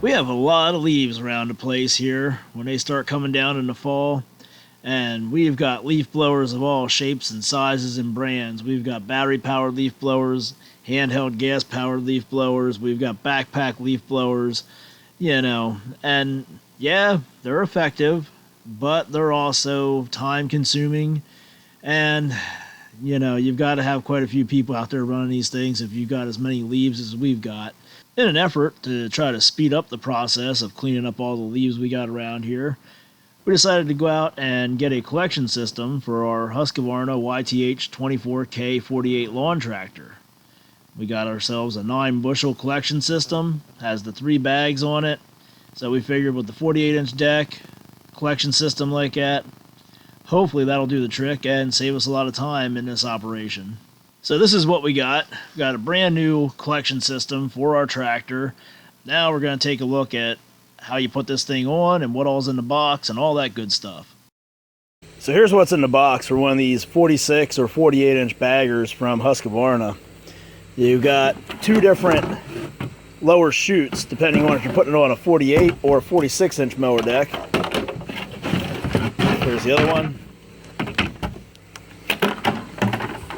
We have a lot of leaves around the place here when they start coming down in the fall. And we've got leaf blowers of all shapes and sizes and brands. We've got battery-powered leaf blowers, handheld gas-powered leaf blowers. We've got backpack leaf blowers, and yeah, they're effective, but they're also time-consuming. And, you've got to have quite a few people out there running these things if you've got as many leaves as we've got. In an effort to try to speed up the process of cleaning up all the leaves we got around here, we decided to go out and get a collection system for our Husqvarna YTH24K48 lawn tractor. We got ourselves a 9-bushel collection system, has the 3 bags on it, so we figured with the 48-inch deck, collection system like that, hopefully that'll do the trick and save us a lot of time in this operation. So this is what we got. We got a brand new collection system for our tractor. Now we're going to take a look at how you put this thing on and what all's in the box and all that good stuff. So here's what's in the box for one of these 46 or 48-inch baggers from Husqvarna. You've got 2 different lower chutes depending on if you're putting it on a 48 or a 46-inch mower deck. Here's the other one.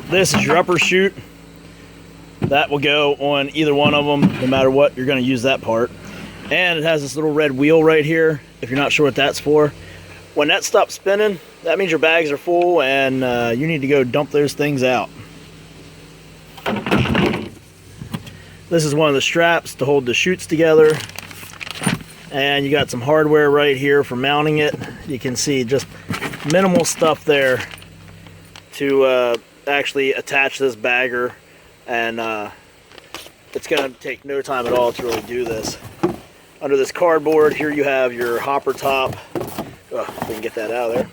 This is your upper chute. That will go on either one of them, no matter what, you're going to use that part. And it has this little red wheel right here, if you're not sure what that's for. When that stops spinning, that means your bags are full and you need to go dump those things out. This is one of the straps to hold the chutes together. And you got some hardware right here for mounting it. You can see just minimal stuff there to actually attach this bagger. And it's going to take no time at all to really do this. Under this cardboard, here you have your hopper top. Oh, if we can get that out of there.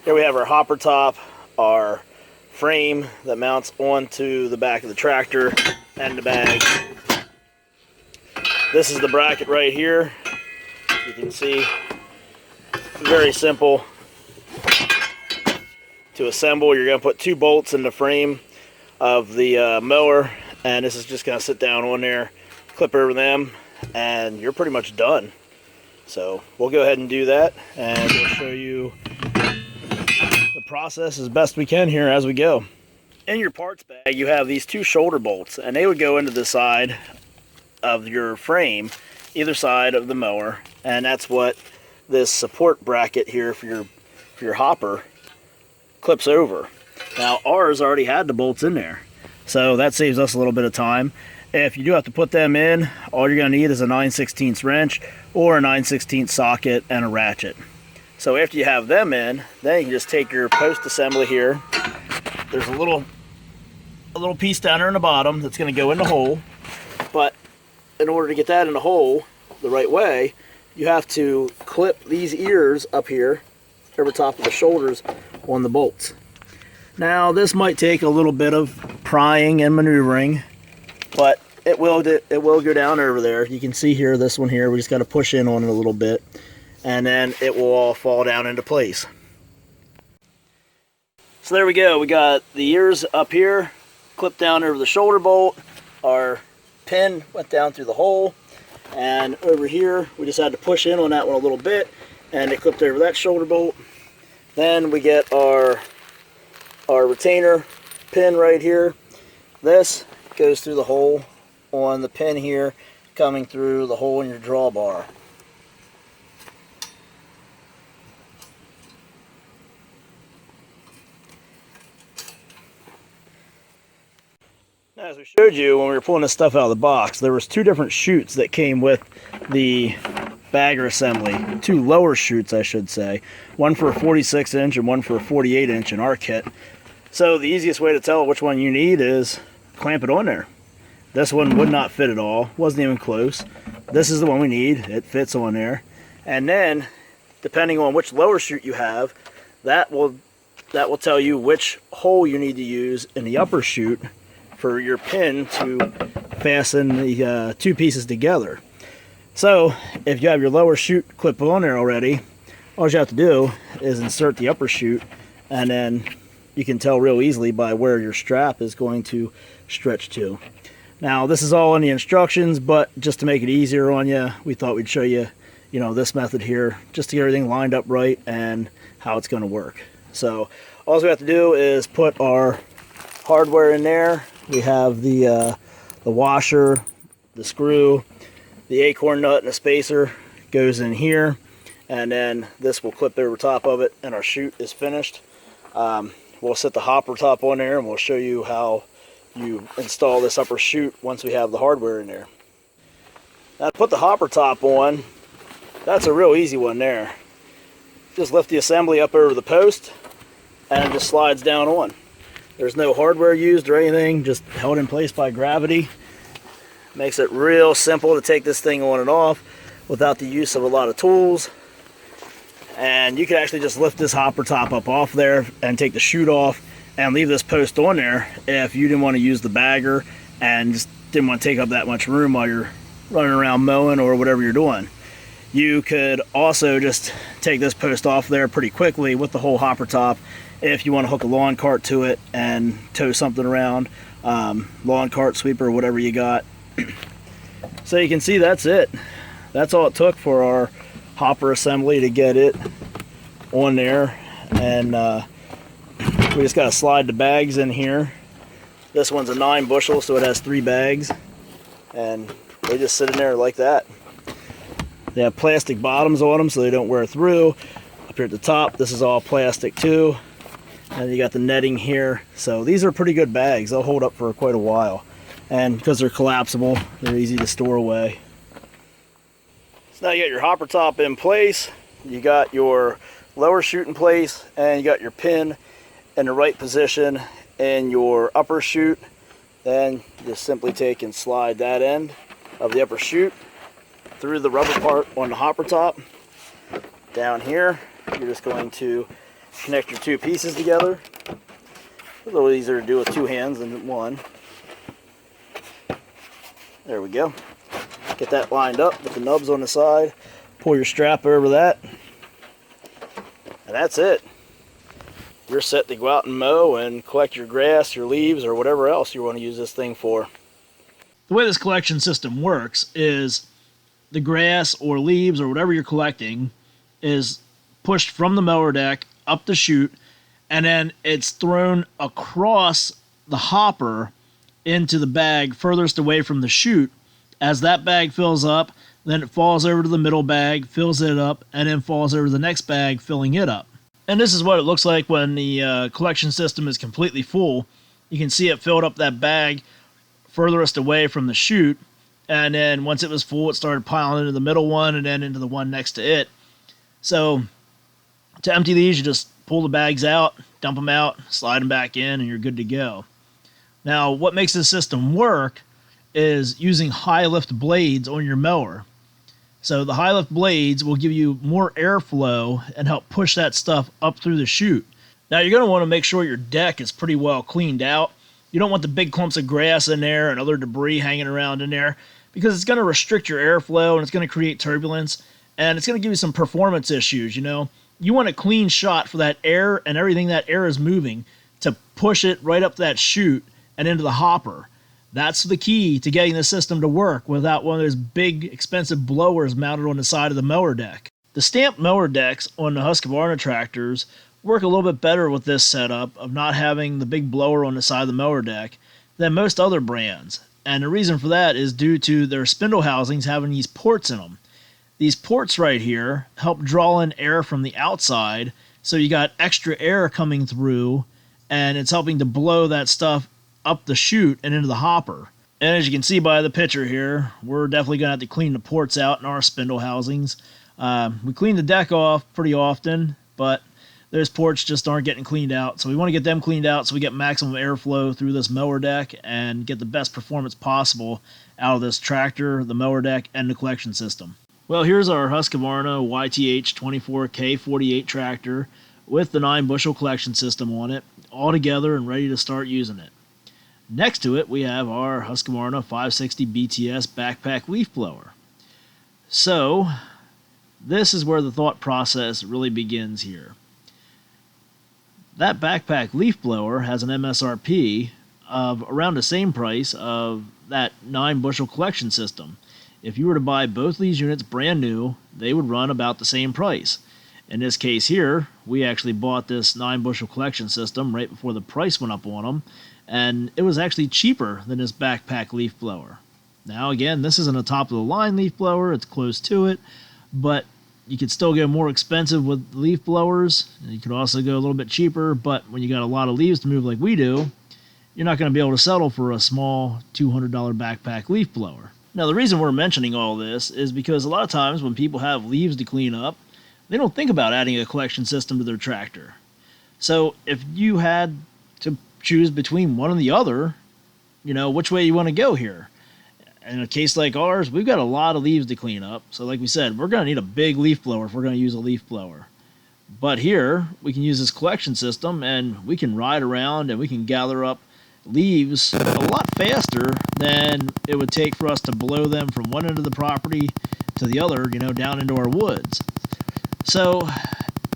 Here we have our hopper top, our frame that mounts onto the back of the tractor, and the bag. This is the bracket right here. You can see, very simple to assemble. You're going to put 2 bolts in the frame of the mower, and this is just going to sit down on there, clip over them, and you're pretty much done. So we'll go ahead and do that, and we'll show you the process as best we can here as we go. In your parts bag, you have these 2 shoulder bolts, and they would go into the side of your frame, either side of the mower, and that's what this support bracket here for your hopper clips over. Now ours already had the bolts in there, so that saves us a little bit of time. If you do have to put them in, all you're going to need is a 9/16 wrench or a 9/16 socket and a ratchet. So after you have them in, then you can just take your post assembly here. There's a little piece down there in the bottom that's going to go in the hole, but in order to get that in the hole the right way, you have to clip these ears up here over top of the shoulders on the bolts. Now this might take a little bit of prying and maneuvering, but it will go down over there. You can see here, this one here, we just got to push in on it a little bit, and then it will all fall down into place. So there we go. We got the ears up here, clipped down over the shoulder bolt. Our pin went down through the hole, and over here we just had to push in on that one a little bit, and it clipped over that shoulder bolt. Then we get our retainer pin right here. This goes through the hole on the pin here, coming through the hole in your drawbar. Now, as we showed you when we were pulling this stuff out of the box, there was 2 different chutes that came with the bagger assembly. 2 lower chutes, I should say. One for a 46-inch and one for a 48-inch in our kit. So the easiest way to tell which one you need is clamp it on there. This one would not fit at all, wasn't even close. This is the one we need, it fits on there. And then, depending on which lower chute you have, that will tell you which hole you need to use in the upper chute for your pin to fasten the 2 pieces together. So, if you have your lower chute clip on there already, all you have to do is insert the upper chute, and then you can tell real easily by where your strap is going to stretch to. Now this is all in the instructions, but just to make it easier on you, we thought we'd show you, this method here, just to get everything lined up right and how it's going to work. So all we have to do is put our hardware in there. We have the washer, the screw, the acorn nut, and the spacer goes in here, and then this will clip over top of it, and our chute is finished. We'll set the hopper top on there, and we'll show you how you install this upper chute once we have the hardware in there. Now to put the hopper top on, that's a real easy one there. Just lift the assembly up over the post and it just slides down on. There's no hardware used or anything, just held in place by gravity. Makes it real simple to take this thing on and off without the use of a lot of tools. And you can actually just lift this hopper top up off there and take the chute off and leave this post on there if you didn't want to use the bagger and just didn't want to take up that much room while you're running around mowing or whatever you're doing. You could also just take this post off there pretty quickly with the whole hopper top if you want to hook a lawn cart to it and tow something around, lawn cart, sweeper, whatever you got. So you can see that's it. That's all it took for our hopper assembly to get it on there. And we just got to slide the bags in here. This one's a 9 bushel, so it has 3 bags. And they just sit in there like that. They have plastic bottoms on them so they don't wear through. Up here at the top, this is all plastic too. And you got the netting here. So these are pretty good bags. They'll hold up for quite a while. And because they're collapsible, they're easy to store away. So now you got your hopper top in place. You got your lower chute in place, and you got your pin in the right position in your upper chute. Then just simply take and slide that end of the upper chute through the rubber part on the hopper top. Down here, you're just going to connect your 2 pieces together. A little easier to do with 2 hands than 1. There we go. Get that lined up with the nubs on the side. Pull your strap over that. And that's it. You're set to go out and mow and collect your grass, your leaves, or whatever else you want to use this thing for. The way this collection system works is the grass or leaves or whatever you're collecting is pushed from the mower deck up the chute, and then it's thrown across the hopper into the bag furthest away from the chute. As that bag fills up, then it falls over to the middle bag, fills it up, and then falls over to the next bag, filling it up. And this is what it looks like when the collection system is completely full. You can see it filled up that bag furthest away from the chute, and then once it was full, it started piling into the middle one and then into the one next to it. So to empty these, you just pull the bags out, dump them out, slide them back in, and you're good to go. Now, what makes this system work is using high lift blades on your mower. So the high lift blades will give you more airflow and help push that stuff up through the chute. Now you're going to want to make sure your deck is pretty well cleaned out. You don't want the big clumps of grass in there and other debris hanging around in there, because it's going to restrict your airflow and it's going to create turbulence, and it's going to give you some performance issues. You want a clean shot for that air and everything that air is moving to push it right up that chute and into the hopper. That's the key to getting the system to work without one of those big expensive blowers mounted on the side of the mower deck. The stamped mower decks on the Husqvarna tractors work a little bit better with this setup of not having the big blower on the side of the mower deck than most other brands. And the reason for that is due to their spindle housings having these ports in them. These ports right here help draw in air from the outside, so you got extra air coming through, and it's helping to blow that stuff up the chute and into the hopper. And as you can see by the picture here, we're definitely going to have to clean the ports out in our spindle housings. We clean the deck off pretty often, but those ports just aren't getting cleaned out. So we want to get them cleaned out so we get maximum airflow through this mower deck and get the best performance possible out of this tractor, the mower deck, and the collection system. Well, here's our Husqvarna YTH24K48 tractor with the 9 bushel collection system on it, all together and ready to start using it. Next to it, we have our Husqvarna 560 BTS backpack leaf blower. So, this is where the thought process really begins here. That backpack leaf blower has an MSRP of around the same price of that 9-bushel collection system. If you were to buy both these units brand new, they would run about the same price. In this case here, we actually bought this 9-bushel collection system right before the price went up on them, and it was actually cheaper than this backpack leaf blower. Now again, this isn't a top-of-the-line leaf blower, it's close to it, but you could still go more expensive with leaf blowers. You could also go a little bit cheaper, but when you got a lot of leaves to move like we do, you're not going to be able to settle for a small $200 backpack leaf blower. Now, the reason we're mentioning all this is because a lot of times when people have leaves to clean up, they don't think about adding a collection system to their tractor. So if you had to choose between one and the other, you know, which way you want to go here. In a case like ours, we've got a lot of leaves to clean up. So like we said, we're going to need a big leaf blower if we're going to use a leaf blower. But here, we can use this collection system and we can ride around and we can gather up leaves a lot faster than it would take for us to blow them from one end of the property to the other, you know, down into our woods. So,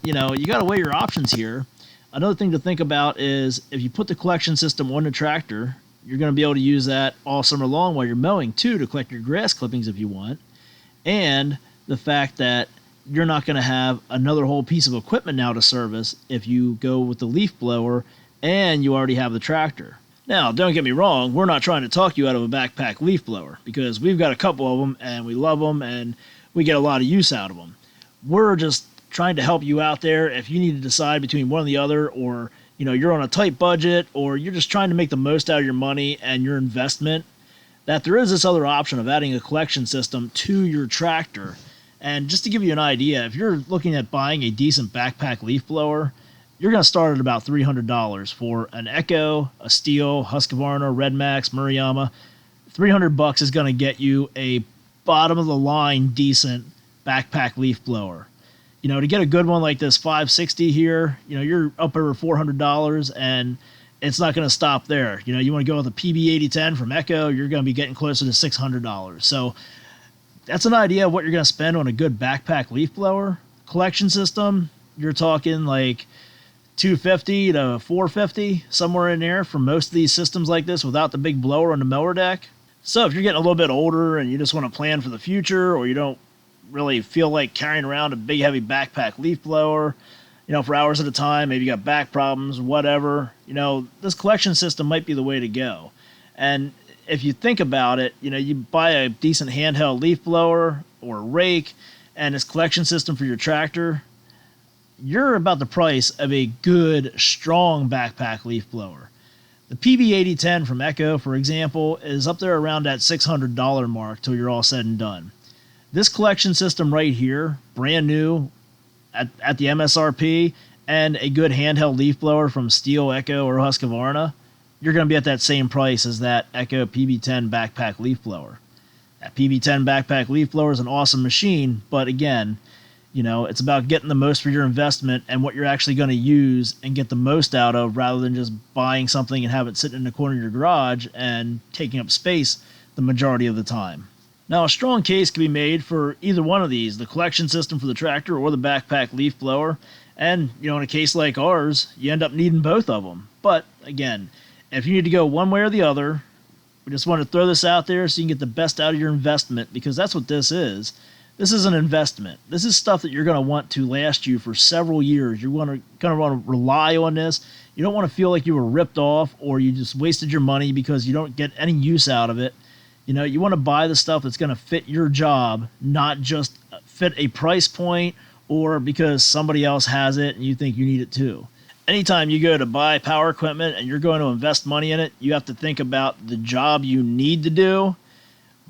you know, you got to weigh your options here. Another thing to think about is if you put the collection system on the tractor, you're going to be able to use that all summer long while you're mowing too, to collect your grass clippings if you want. And the fact that you're not going to have another whole piece of equipment now to service if you go with the leaf blower and you already have the tractor. Now, don't get me wrong, we're not trying to talk you out of a backpack leaf blower, because we've got a couple of them and we love them and we get a lot of use out of them. We're just trying to help you out there if you need to decide between one or the other, or you know, you're on a tight budget, or you're just trying to make the most out of your money and your investment, that there is this other option of adding a collection system to your tractor. And just to give you an idea, if you're looking at buying a decent backpack leaf blower, you're going to start at about $300 for an Echo, a Steel, Husqvarna, Red Max, Murayama. $300 is going to get you a bottom-of-the-line decent backpack leaf blower. You know, to get a good one like this 560 here, you know, you're up over $400, and it's not going to stop there. You know, you want to go with a PB8010 from Echo, you're going to be getting closer to $600. So that's an idea of what you're going to spend on a good backpack leaf blower. Collection system, you're talking like $250 to $450, somewhere in there for most of these systems like this without the big blower on the mower deck. So if you're getting a little bit older and you just want to plan for the future, or you don't really feel like carrying around a big heavy backpack leaf blower, you know, for hours at a time, maybe you got back problems, whatever, you know, this collection system might be the way to go. And if you think about it, you know, you buy a decent handheld leaf blower or a rake and this collection system for your tractor, you're about the price of a good, strong backpack leaf blower. The PB8010 from Echo, for example, is up there around that $600 mark till you're all said and done. This collection system right here, brand new at the MSRP, and a good handheld leaf blower from Steel, Echo, or Husqvarna, you're going to be at that same price as that Echo PB10 backpack leaf blower. That PB10 backpack leaf blower is an awesome machine, but again, you know, it's about getting the most for your investment and what you're actually going to use and get the most out of, rather than just buying something and have it sitting in the corner of your garage and taking up space the majority of the time. Now, a strong case can be made for either one of these, the collection system for the tractor or the backpack leaf blower. And, you know, in a case like ours, you end up needing both of them. But, again, if you need to go one way or the other, we just want to throw this out there so you can get the best out of your investment, because that's what this is. This is an investment. This is stuff that you're going to want to last you for several years. You're going to want to rely on this. You don't want to feel like you were ripped off or you just wasted your money because you don't get any use out of it. You know, you want to buy the stuff that's going to fit your job, not just fit a price point or because somebody else has it and you think you need it too. Anytime you go to buy power equipment and you're going to invest money in it, you have to think about the job you need to do,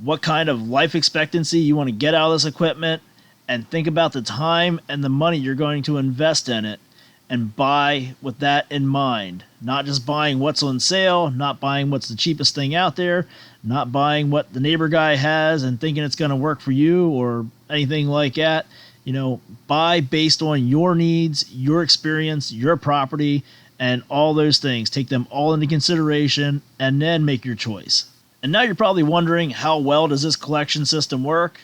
what kind of life expectancy you want to get out of this equipment, and think about the time and the money you're going to invest in it, and buy with that in mind. Not just buying what's on sale, not buying what's the cheapest thing out there, not buying what the neighbor guy has and thinking it's going to work for you or anything like that. You know, buy based on your needs, your experience, your property, and all those things. Take them all into consideration and then make your choice. And now you're probably wondering, how well does this collection system work?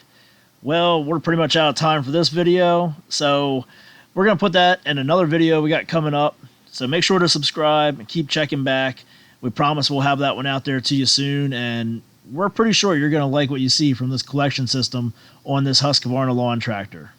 Well, we're pretty much out of time for this video, so we're going to put that in another video we got coming up. So make sure to subscribe and keep checking back. We promise we'll have that one out there to you soon, and we're pretty sure you're going to like what you see from this collection system on this Husqvarna lawn tractor.